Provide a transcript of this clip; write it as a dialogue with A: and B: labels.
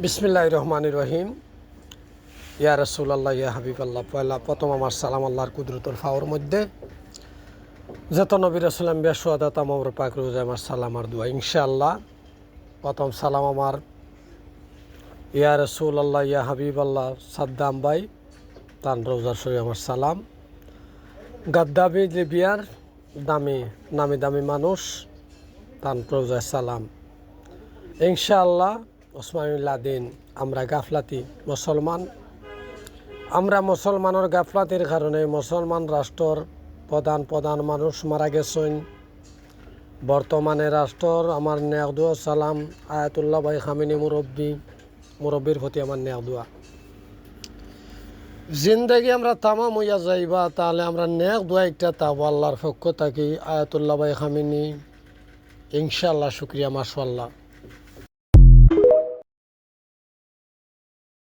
A: বিসমিল্লাহির রহমানির রহিম। ইয়া রাসূলুল্লাহ, ইয়া হাবিবাল্লাহ। পয়লা প্রথম আমার সালাম আল্লাহর কুদরতুল ফাওয়ার মধ্যে যত নবী রাসূল আম্বিয়া শুহাদা তামাম পাক রোজ আমার সালাম আর দোয়া ইনশাআল্লাহ। প্রথম সালাম আমার ইয়া রাসূলুল্লাহ, ইয়া হাবিবাল্লাহ সাদ্দাম ভাই তান রোজার শরীফ আমার সালাম। গাদ্দাফি লিবিয়ার নামি দামি মানুষ তান রোজার সালাম ইনশাআল্লাহ। ওসমান লাদেন আমরা গাফলাতি মুসলমান, আমরা মুসলমানের গাফলাতির কারণে মুসলমান রাষ্ট্রর প্রধান মানুষ মারা গেছেন। বর্তমানে রাষ্ট্রর আমার নেক দোয়া সালাম আয়াতুল্লাহ ভাই খামিনি মুরব্বীর প্রতি আমার নেক দোয়া। জিন্দগি আমরা তামাম হইয়া যাইবা তাহলে আমরা নেক দোয়া একটা তাবো আল্লাহর পক্ষ থাকি আয়াতুল্লাহ ভাই খামিনি ইনশাআল্লাহ। শুক্রিয়া মাশাআল্লাহ।